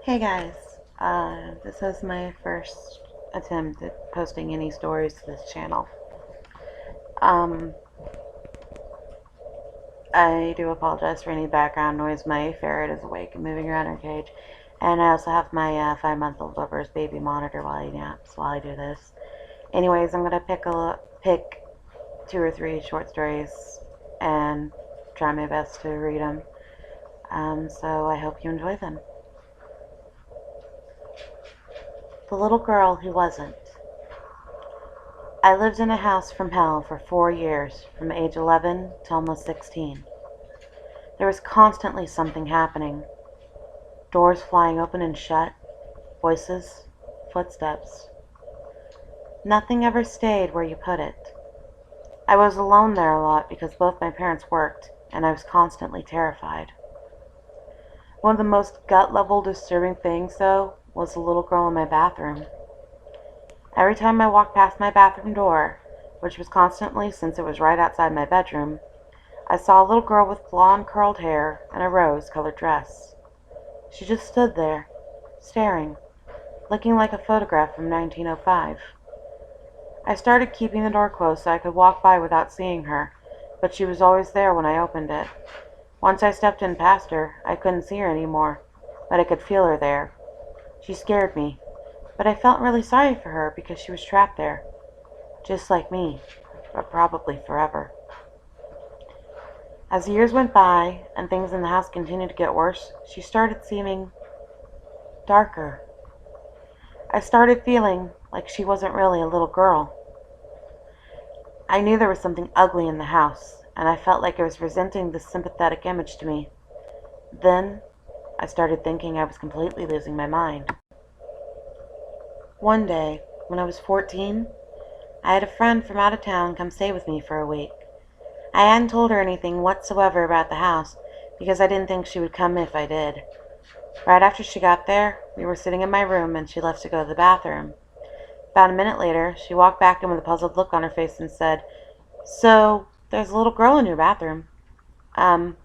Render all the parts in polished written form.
Hey guys, this is my first attempt at posting any stories to this channel. Um, I do apologize for any background noise. My ferret is awake and moving around her cage, and I also have my 5-month-old over his baby monitor while he naps while I do this. Anyways, I'm gonna pick 2 or 3 short stories and try my best to read them. So I hope you enjoy them. The little girl who wasn't. I lived in a house from hell for 4 years, from age 11 to almost 16. There was constantly something happening. Doors flying open and shut, voices, footsteps. Nothing ever stayed where you put it. I was alone there a lot because both my parents worked, and I was constantly terrified. One of the most gut-level disturbing things, though, was the little girl in my bathroom. Every time I walked past my bathroom door, which was constantly since it was right outside my bedroom, I saw a little girl with blonde curled hair and a rose-colored dress. She just stood there, staring, looking like a photograph from 1905. I started keeping the door closed so I could walk by without seeing her, but she was always there when I opened it. Once I stepped in past her, I couldn't see her anymore, but I could feel her there. She scared me, but I felt really sorry for her because she was trapped there, just like me, but probably forever. As the years went by and things in the house continued to get worse, she started seeming darker. I started feeling like she wasn't really a little girl. I knew there was something ugly in the house, and I felt like it was presenting this sympathetic image to me. Then, I started thinking I was completely losing my mind. One day, when I was 14, I had a friend from out of town come stay with me for a week. I hadn't told her anything whatsoever about the house because I didn't think she would come if I did. Right after she got there, we were sitting in my room and she left to go to the bathroom. About a minute later, she walked back in with a puzzled look on her face and said, "So, there's a little girl in your bathroom." Um,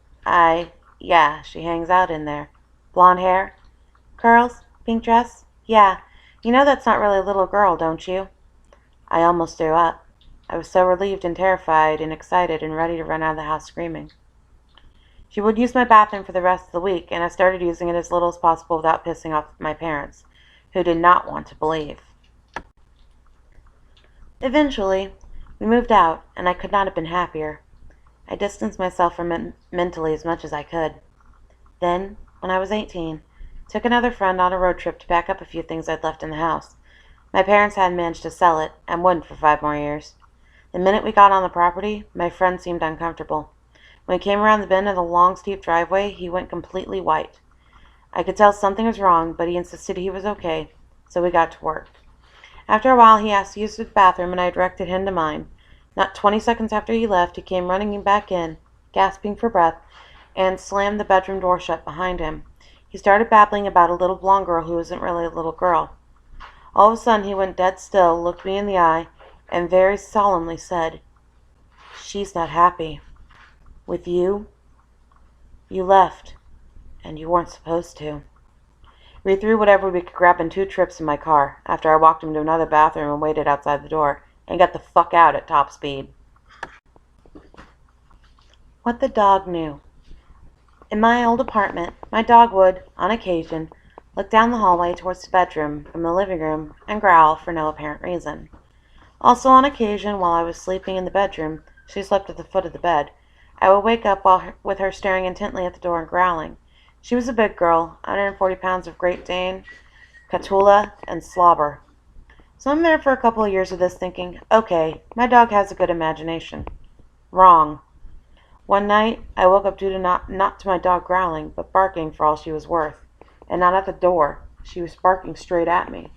yeah, she hangs out in there. Blonde hair? Curls? Pink dress? Yeah. You know that's not really a little girl, don't you? I almost threw up. I was so relieved and terrified and excited and ready to run out of the house screaming. She would use my bathroom for the rest of the week, and I started using it as little as possible without pissing off my parents, who did not want to believe. Eventually, we moved out, and I could not have been happier. I distanced myself from it mentally as much as I could. Then, when I was 18, took another friend on a road trip to pack up a few things I'd left in the house. My parents hadn't managed to sell it, and wouldn't for 5 more years. The minute we got on the property, my friend seemed uncomfortable. When he came around the bend of the long, steep driveway, he went completely white. I could tell something was wrong, but he insisted he was okay, so we got to work. After a while, he asked to use the bathroom, and I directed him to mine. Not 20 seconds after he left, he came running back in, gasping for breath, and slammed the bedroom door shut behind him. He started babbling about a little blonde girl who isn't really a little girl. All of a sudden, he went dead still, looked me in the eye, and very solemnly said, "She's not happy. With you? You left, and you weren't supposed to." We threw whatever we could grab in 2 trips in my car, after I walked him to another bathroom and waited outside the door, and got the fuck out at top speed. What the dog knew. In my old apartment, my dog would, on occasion, look down the hallway towards the bedroom from the living room and growl for no apparent reason. Also, on occasion, while I was sleeping in the bedroom, she slept at the foot of the bed, I would wake up with her staring intently at the door and growling. She was a big girl, 140 pounds of Great Dane, Catula, and slobber. So I'm there for a couple of years of this thinking, okay, my dog has a good imagination. Wrong. One night, I woke up due to not to my dog growling, but barking for all she was worth. And not at the door. She was barking straight at me.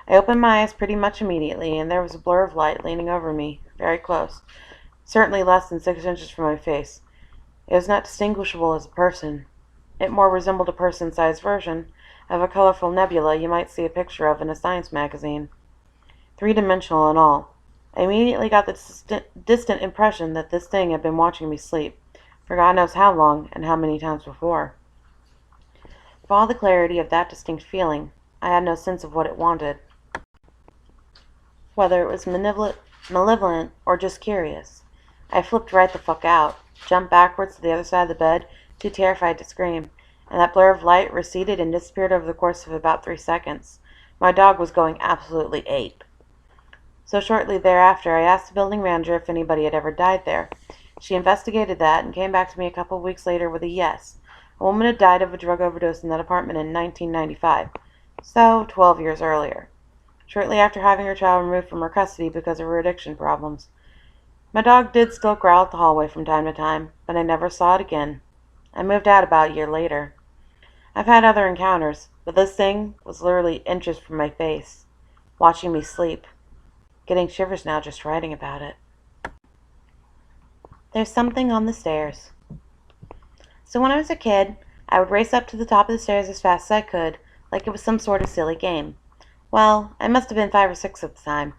I opened my eyes pretty much immediately, and there was a blur of light leaning over me, very close, certainly less than 6 inches from my face. It was not distinguishable as a person. It more resembled a person-sized version of a colorful nebula you might see a picture of in a science magazine. 3-dimensional and all. I immediately got the distant impression that this thing had been watching me sleep, for God knows how long and how many times before. With all the clarity of that distinct feeling, I had no sense of what it wanted, whether it was malevolent or just curious. I flipped right the fuck out, jumped backwards to the other side of the bed, too terrified to scream, and that blur of light receded and disappeared over the course of about 3 seconds. My dog was going absolutely ape. So shortly thereafter, I asked the building manager if anybody had ever died there. She investigated that and came back to me a couple of weeks later with a yes. A woman had died of a drug overdose in that apartment in 1995, so 12 years earlier, shortly after having her child removed from her custody because of her addiction problems. My dog did still growl at the hallway from time to time, but I never saw it again. I moved out about a year later. I've had other encounters, but this thing was literally inches from my face, watching me sleep. Getting shivers now just writing about it. There's something on the stairs. So when I was a kid, I would race up to the top of the stairs as fast as I could, like it was some sort of silly game. Well, I must have been 5 or 6 at the time.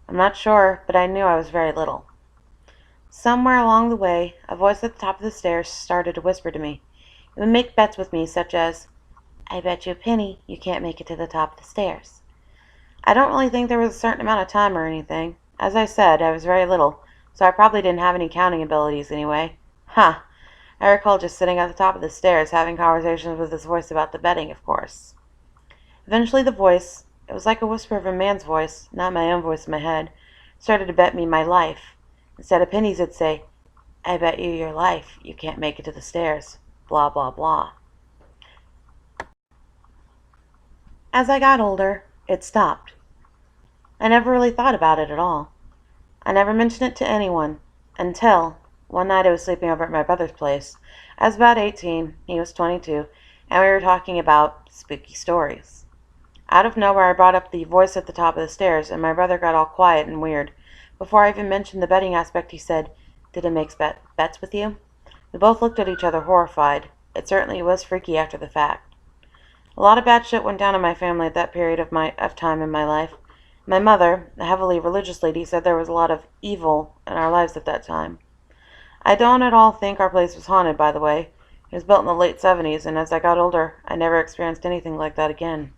I'm not sure, but I knew I was very little. Somewhere along the way, a voice at the top of the stairs started to whisper to me. It would make bets with me, such as, "I bet you a penny you can't make it to the top of the stairs." I don't really think there was a certain amount of time or anything. As I said, I was very little, so I probably didn't have any counting abilities anyway. Ha! I recall just sitting at the top of the stairs having conversations with this voice about the betting, of course. Eventually the voice, it was like a whisper of a man's voice, not my own voice in my head, started to bet me my life. Instead of pennies, it'd say, "I bet you your life you can't make it to the stairs. Blah, blah, blah." As I got older, it stopped. I never really thought about it at all. I never mentioned it to anyone, until one night I was sleeping over at my brother's place. I was about 18, he was 22, and we were talking about spooky stories. Out of nowhere I brought up the voice at the top of the stairs, and my brother got all quiet and weird. Before I even mentioned the betting aspect, he said, "Did it make bets with you?" We both looked at each other horrified. It certainly was freaky after the fact. A lot of bad shit went down in my family at that period of time in my life. My mother, a heavily religious lady, said there was a lot of evil in our lives at that time. I don't at all think our place was haunted, by the way. It was built in the late 70s, and as I got older, I never experienced anything like that again.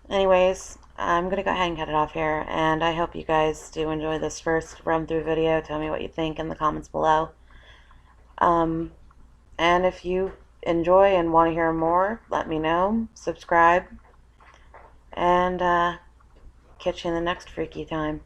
Anyways, I'm going to go ahead and cut it off here, and I hope you guys do enjoy this first run-through video. Tell me what you think in the comments below. And if you enjoy and want to hear more, let me know. Subscribe. And catch you in the next freaky time.